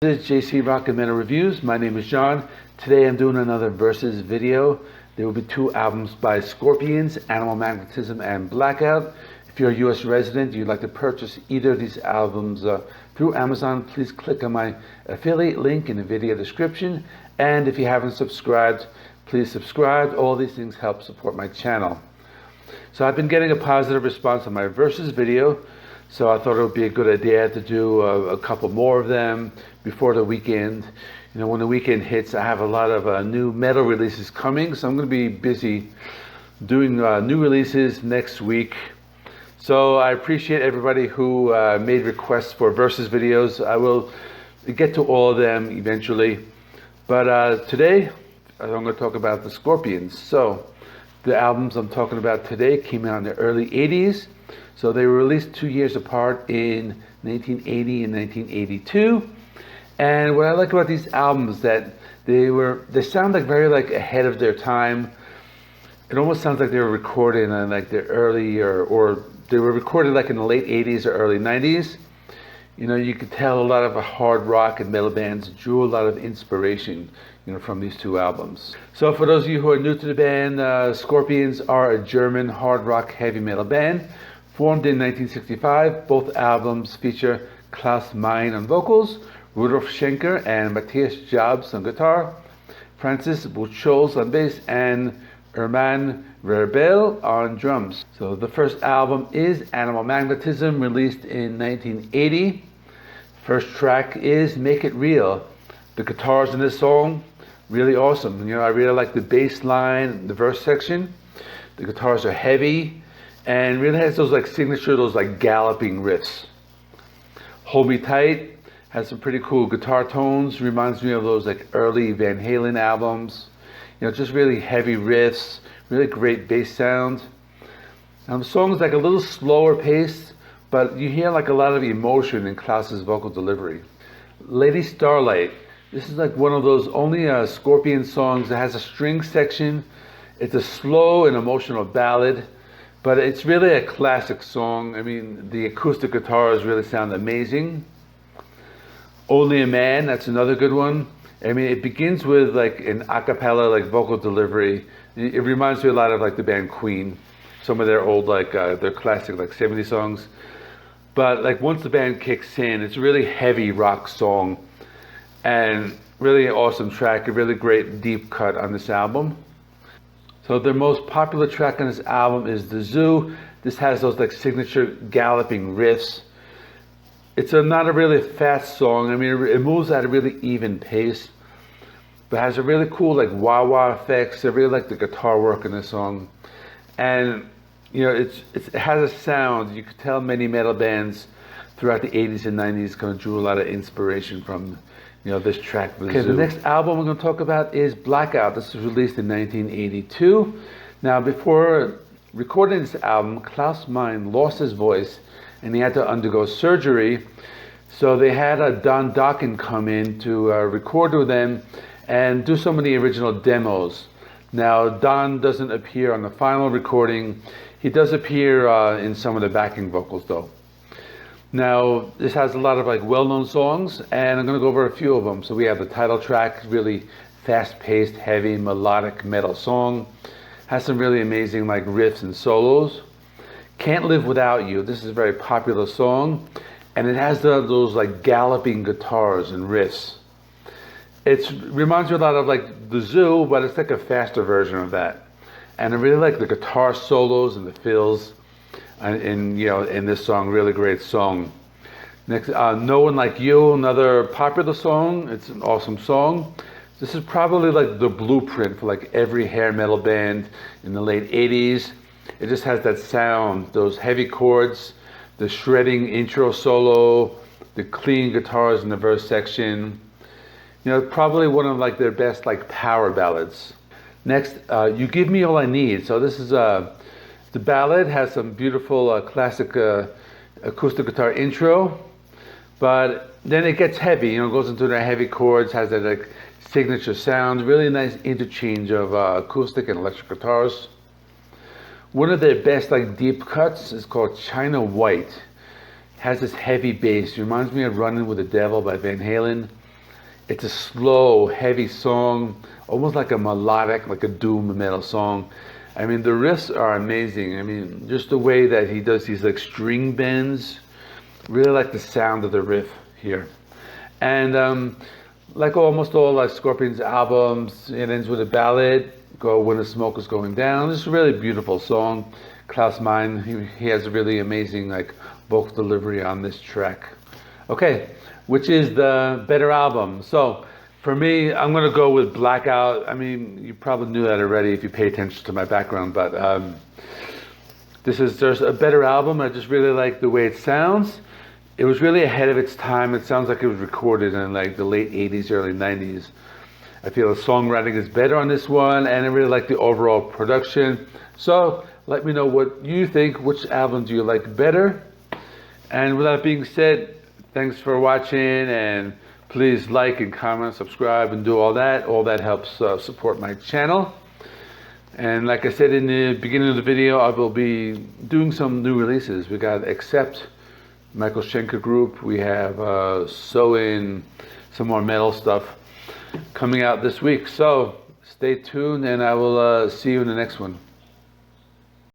This is JC Rocket Metal Reviews. My name is John. Today I'm doing another Versus video. There will be two albums by Scorpions, Animal Magnetism and Blackout. If you're a US resident, you'd like to purchase either of these albums through Amazon, please click on my affiliate link in the video description. And if you haven't subscribed, please subscribe. All these things help support my channel. So I've been getting a positive response on my Versus video. So I thought it would be a good idea to do a couple more of them before the weekend. You know, when the weekend hits, I have a lot of new metal releases coming. So I'm going to be busy doing new releases next week. So I appreciate everybody who made requests for Versus videos. I will get to all of them eventually. But today, I'm going to talk about the Scorpions. So the albums I'm talking about today came out in the early 80s. So they were released 2 years apart in 1980 and 1982. And what I like about these albums that they sound like very ahead of their time. It almost sounds like they were recorded in like the early or they were recorded like in the late 80s or early 90s. You know, you could tell a lot of hard rock and metal bands drew a lot of inspiration, you know, from these two albums. So for those of you who are new to the band, Scorpions are a German hard rock heavy metal band. Formed in 1965, both albums feature Klaus Meine on vocals, Rudolf Schenker and Matthias Jabs on guitar, Francis Buchholz on bass, and Hermann Verbel on drums. So the first album is Animal Magnetism, released in 1980. First track is Make It Real. The guitars in this song, really awesome. You know, I really like the bass line, the verse section. The guitars are heavy and really has those signature, those galloping riffs. Hold Me Tight has some pretty cool guitar tones. Reminds me of those early Van Halen albums. You know, just really heavy riffs, really great bass sound. The song is a little slower paced, but you hear a lot of emotion in Klaus's vocal delivery. Lady Starlight. This is one of those only Scorpion songs that has a string section. It's a slow and emotional ballad, but it's really a classic song. I mean, the acoustic guitars really sound amazing. Only a Man, that's another good one. I mean, it begins with an a cappella vocal delivery. It reminds me a lot of the band Queen, some of their old their classic 70s songs. But once the band kicks in, it's a really heavy rock song and really an awesome track, a really great deep cut on this album. So their most popular track on this album is The Zoo. This has those signature galloping riffs. It's not a really fast song. I mean, it moves at a really even pace, but has a really cool wah-wah effects. I really like the guitar work in this song. And you know, it has a sound. You could tell many metal bands throughout the 80s and 90s kind of drew a lot of inspiration from, you know, this track. Okay, the next album we're going to talk about is Blackout. This was released in 1982. Now, before recording this album, Klaus Meine lost his voice and he had to undergo surgery. So they had Don Dokken come in to record with them and do some of the original demos. Now, Don doesn't appear on the final recording. He does appear in some of the backing vocals, though. Now, this has a lot of well-known songs, and I'm going to go over a few of them. So we have the title track, really fast-paced, heavy, melodic metal song. Has some really amazing riffs and solos. Can't Live Without You. This is a very popular song, and it has those galloping guitars and riffs. It reminds me a lot of The Zoo, but it's a faster version of that. And I really like the guitar solos and the fills. And you know, in this song, really great song. Next, No One Like You, another popular song. It's an awesome song. This is probably the blueprint for every hair metal band in the late 80s. It just has that sound, those heavy chords, the shredding intro solo, the clean guitars in the verse section. You know, probably one of their best power ballads. Next, You Give Me All I Need. So this is the ballad has some beautiful classic acoustic guitar intro, but then it gets heavy. You know, goes into the heavy chords, has that signature sound. Really nice interchange of acoustic and electric guitars. One of their best deep cuts is called China White. Has this heavy bass. Reminds me of Running with the Devil by Van Halen. It's a slow, heavy song, almost like a melodic, like a doom metal song. I mean, the riffs are amazing. I mean, just the way that he does these like string bends, really like the sound of the riff here. And like almost all Scorpions albums, it ends with a ballad, Go When the Smoke Is Going Down. It's a really beautiful song. Klaus Meine, he has a really amazing like vocal delivery on this track. Okay, which is the better album? So for me, I'm gonna go with Blackout. I mean, you probably knew that already if you pay attention to my background, but there's a better album. I just really like the way it sounds. It was really ahead of its time. It sounds like it was recorded in like the late 80s, early 90s. I feel the songwriting is better on this one, and I really like the overall production. So let me know what you think. Which album do you like better? And with that being said, thanks for watching, and please like and comment, subscribe, and do all that. All that helps support my channel. And like I said in the beginning of the video, I will be doing some new releases. We got Accept, Michael Schenker Group. We have Sew-In, some more metal stuff coming out this week. So stay tuned, and I will see you in the next one.